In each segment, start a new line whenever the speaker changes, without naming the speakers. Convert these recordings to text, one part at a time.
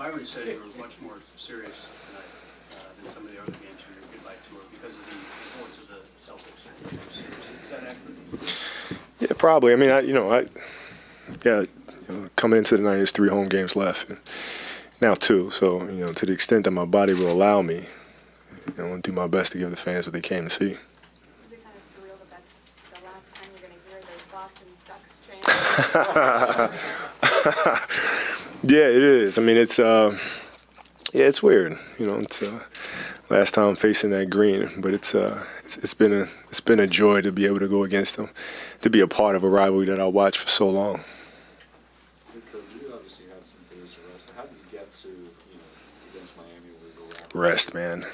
Byron said you were much more serious tonight than some of the other games in your goodbye tour because of the importance of the Celtics and those series. Is that accurate?
Yeah, probably. I mean, coming into the night, there's 3 home games left. And now 2. So, to the extent that my body will allow me, I want to do my best to give the fans what they came to see.
Is it kind of surreal that that's the last time you're going to hear those Boston sucks chants?
Yeah, it is. I mean, it's weird. It's last time facing that green, but it's been a joy to be able to go against them, to be a part of a rivalry that I watched for so long.
You obviously had some days to rest, but how did you get to, against Miami where you go
Rest, man.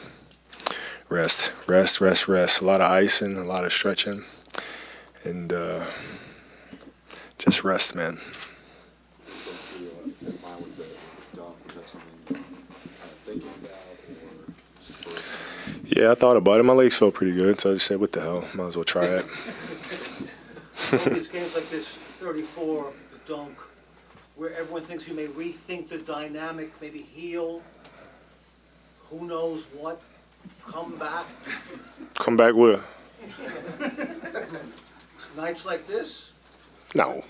Rest. A lot of icing, a lot of stretching, and just rest, man. Yeah, I thought about it. My legs felt pretty good, so I just said, what the hell? Might as well try it.
These games like this, 34, the dunk, where everyone thinks you may rethink the dynamic, maybe heal, who knows what, come back.
Come back where?
Nights like this?
No.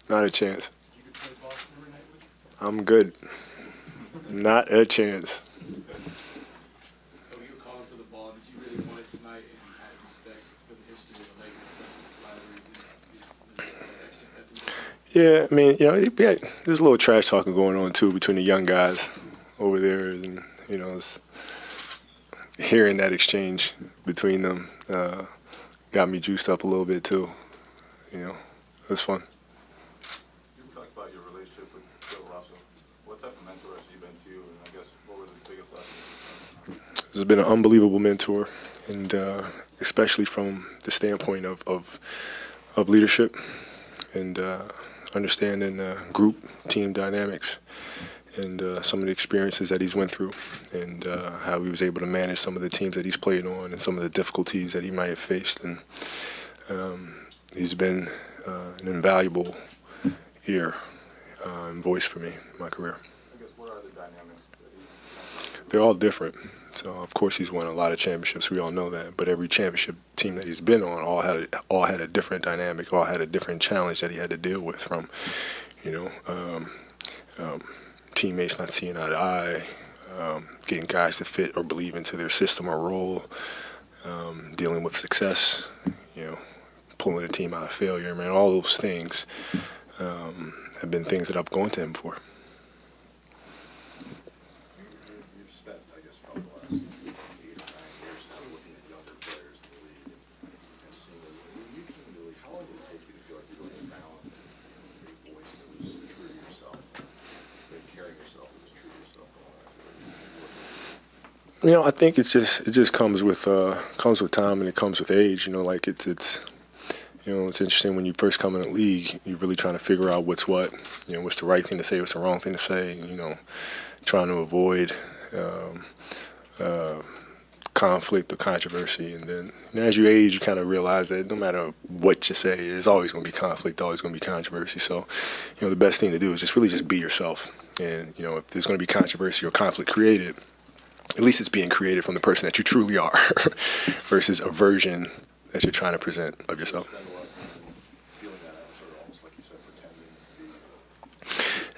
Not a chance. I'm good. Not a chance.
When you were calling for the ball, did you really want it tonight and out of respect for the history of the Lakers Celtics rivalry?
Yeah, I mean, there's a little trash talking going on too between the young guys over there, and hearing that exchange between them got me juiced up a little bit too. It was fun.
You talked about your relationship with Bill Russell. What type of mentor has he been to you, and I guess what were the biggest lessons?
He's been an unbelievable mentor, and especially from the standpoint of leadership and understanding group, team dynamics, and some of the experiences that he's went through, and how he was able to manage some of the teams that he's played on and some of the difficulties that he might have faced. And he's been an invaluable ear and voice for me in my career.
I guess what are the dynamics that he's...
They're all different. So, of course, he's won a lot of championships. We all know that. But every championship team that he's been on all had a different dynamic, all had a different challenge that he had to deal with, from, teammates not seeing eye to eye, getting guys to fit or believe into their system or role, dealing with success, pulling a team out of failure. I mean, all those things have been things that I've gone to him for.
You've spent, I guess, probably the last 8 or 9 years now looking at younger players in the league and seeing them. How long did it take you to feel like you really found a voice that was true to yourself, maybe carrying yourself that was true to yourself?
I think it just comes with time, and it comes with age. It's interesting when you first come in the league, you're really trying to figure out what's what, what's the right thing to say, what's the wrong thing to say, trying to avoid conflict or controversy. And then as you age, you kind of realize that no matter what you say, there's always going to be conflict, always going to be controversy. So, the best thing to do is just be yourself. And, if there's going to be controversy or conflict created, at least it's being created from the person that you truly are versus a version that you're trying to present of yourself.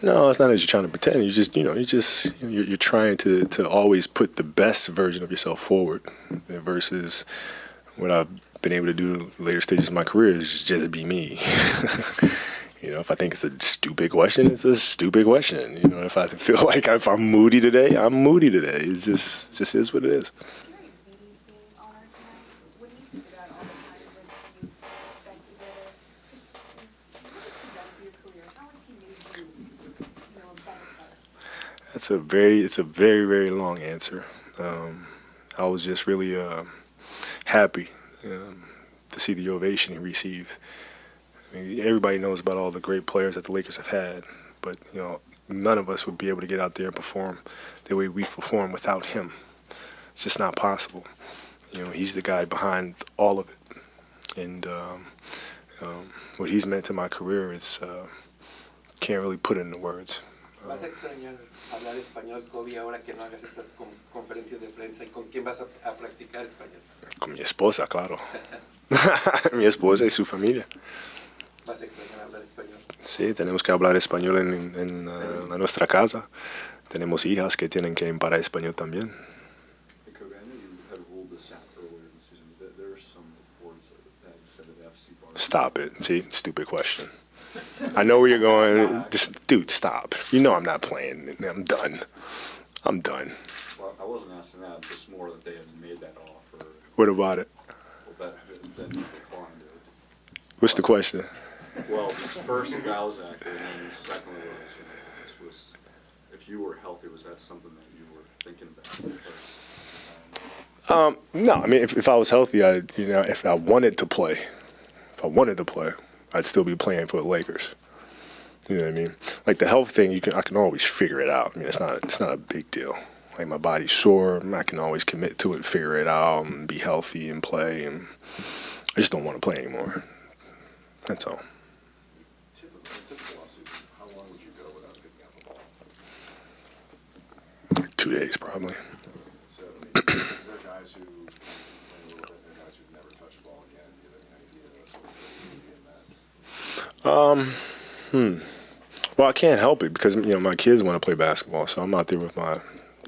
No, it's not that you're trying to pretend. You're trying to always put the best version of yourself forward, versus what I've been able to do in later stages of my career is just be me. If I think it's a stupid question, it's a stupid question. If I feel like if I'm moody today, I'm moody today. It just is what it is. It's a very, very long answer. I was just really happy to see the ovation he received. I mean, everybody knows about all the great players that the Lakers have had, but none of us would be able to get out there and perform the way we perform without him. It's just not possible. He's the guy behind all of it, and What he's meant to my career is can't really put into words.
¿Vas a extrañar hablar español, Kobe, ahora que no hagas estas conferencias de prensa? ¿Y con quién vas a practicar español?
Con mi esposa, claro. Mi esposa y su familia.
¿Vas a extrañar hablar español?
Sí, tenemos que hablar español en nuestra casa. Tenemos hijas que tienen que hablar español también.
Hey, Kobe, I know you had ruled this out earlier in the season, but there are some reports that said that FC Barcelona.
Stop it. See, stupid question. I know where you're going. Just, dude, stop. You know I'm not playing. I'm done. I'm done.
Well, I wasn't asking that, just more that they had made that offer.
What about it?
Well, that declined it.
What's the question?
Well, first, the guy was active, and then secondly was if you were healthy, was that something that you were thinking about?
No, I mean, if I was healthy, if I wanted to play, I'd still be playing for the Lakers. You know what I mean? Like the health thing, I can always figure it out. I mean, it's not a big deal. Like my body's sore, I can always commit to it, figure it out, and be healthy and play. And I just don't want to play anymore. That's all.
Typical offseason, how long would you go without picking up a ball?
2 days probably.
So, I mean, there are guys who play a little bit, there are guys who never touch a ball again. Do you have any idea of sort of in that?
Well, I can't help it because my kids want to play basketball, so I'm out there with my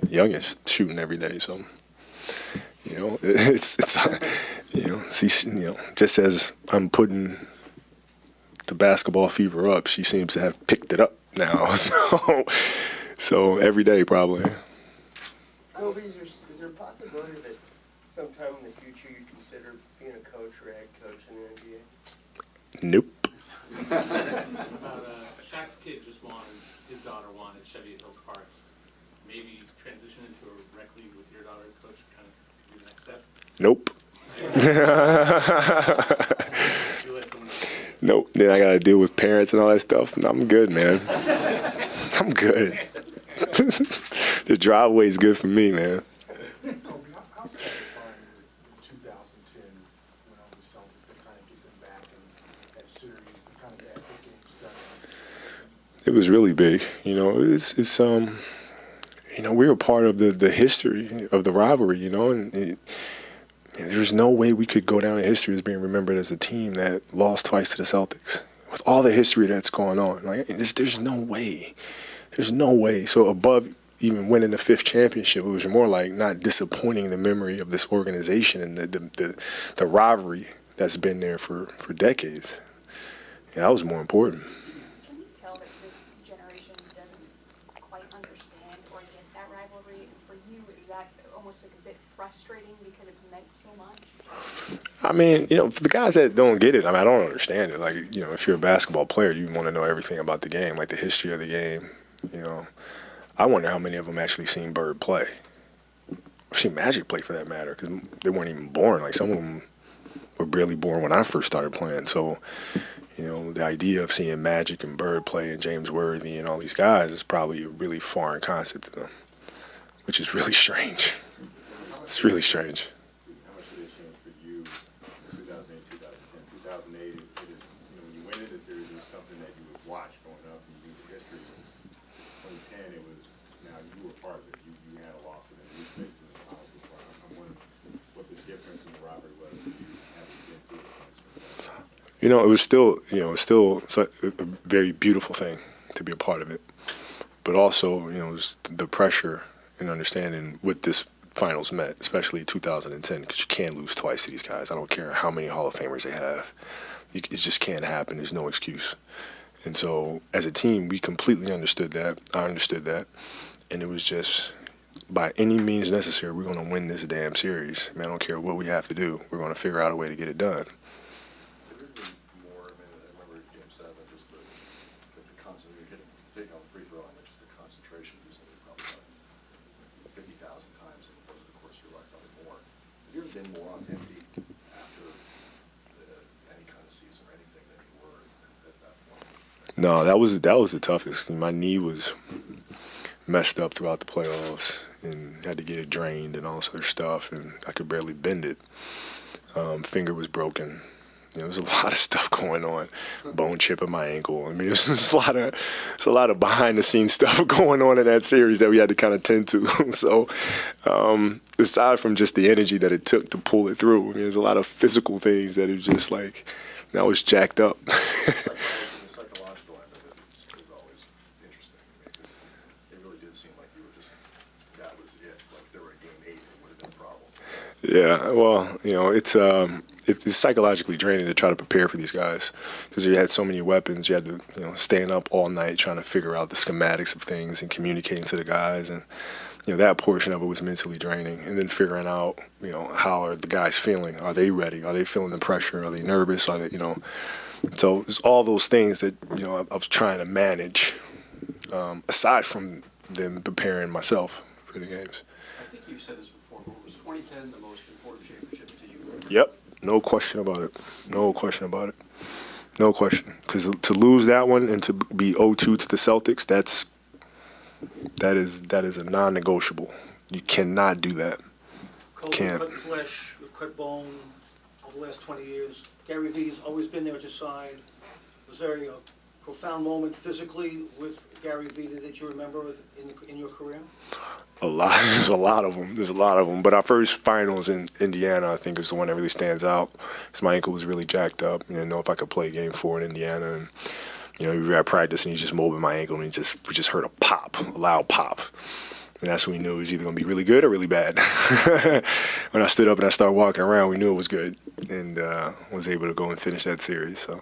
youngest shooting every day. So it's just as I'm putting the basketball fever up, she seems to have picked it up now. So every day probably.
Kobe, is there a possibility that sometime in the future you consider being a coach or head coach in the NBA?
Nope.
About Shaq's kid his daughter wanted Chevy Hills Park. Maybe transition into a rec league with your daughter, coach, kind of do the next step.
Nope.
You let someone
Nope. Then I got to deal with parents and all that stuff. No, I'm good, man. I'm good. The driveway is good for me, man.
How satisfying was it in 2010 when all the Celtics to kind of get them back in that series, kind of that game 7?
It was really big. We were part of the history of the rivalry, and there's no way we could go down in history as being remembered as a team that lost twice to the Celtics. With all the history that's going on, there's no way. There's no way. So above even winning the 5th championship, it was more like not disappointing the memory of this organization and the rivalry that's been there for decades. Yeah, that was more important.
Can you tell that this generation doesn't quite understand or get that rivalry? For you, is that almost like a bit frustrating because it's meant so much?
I mean, for the guys that don't get it, I don't understand it. Like, if you're a basketball player, you want to know everything about the game, like the history of the game. I wonder how many of them actually seen Bird play. I've seen Magic play for that matter, because they weren't even born. Like some of them were barely born when I first started playing. So, the idea of seeing Magic and Bird play and James Worthy and all these guys is probably a really foreign concept to them, which is really strange. It's really strange.
How much did it change for you in 2008, 2010? 2008, it is, when you went into the series, it was something that you would watch growing up and you knew the history. 2010, it was, now you were part of it. You had a loss and then you faced it in the finals before. I'm wondering what the difference in the rivalry was for you having been through it.
It was still, a very beautiful thing to be a part of it. But also, it was the pressure and understanding what this finals meant, especially 2010, because you can't lose twice to these guys. I don't care how many Hall of Famers they have. It just can't happen. There's no excuse. And so, as a team, we completely understood that. I understood that. And it was just, by any means necessary, we're going to win this damn series. I don't care what we have to do. We're going to figure out a way to get it done.
More, I remember Game 7, just the concentration, taking on the free throw, and just the concentration, you said it probably about 50,000 times in the course of your life, probably more. Have you ever been more on empty after any kind of season or anything than you were at that point?
No, that was the toughest. My knee was messed up throughout the playoffs and had to get it drained and all this other stuff, and I could barely bend it. Finger was broken. There was a lot of stuff going on, bone chip in my ankle. I mean, it was just a lot of behind the scenes stuff going on in that series that we had to kind of tend to. So, aside from just the energy that it took to pull it through, I mean, there's a lot of physical things that it was just like, I was jacked up.
The psychological end of it is always interesting to me, because it really did seem like you were just, that was it. Like, there were a game 8, it would have been a problem.
Yeah, well, you know, it's psychologically draining to try to prepare for these guys because you had so many weapons. You had to, you know, staying up all night trying to figure out the schematics of things and communicating to the guys, and you know that portion of it was mentally draining. And then figuring out, you know, how are the guys feeling? Are they ready? Are they feeling the pressure? Are they nervous? Are they, you know? So it's all those things that, you know, I was trying to manage, aside from them preparing myself for the games.
I think you've said this before, but was 2010 the most important championship to you?
Yep, no question about it. No question about it. No question. Because to lose that one and to be 0-2 to the Celtics, that is a non-negotiable. You cannot do that.
Kobe
Can't.
cut flesh, you've cut bone over the last 20 years. Gary Vee's always been there at your side. Was there a profound moment physically with Gary Vee that you remember in your career?
A lot. There's a lot of them. There's a lot of them. But our first finals in Indiana, I think, is the one that really stands out. Because my ankle was really jacked up. I didn't know if I could play Game 4 in Indiana. And, you know, we were at practice, and he just molded my ankle, and we just heard a pop, a loud pop. And that's when we knew it was either going to be really good or really bad. When I stood up and I started walking around, we knew it was good, and was able to go and finish that series. So.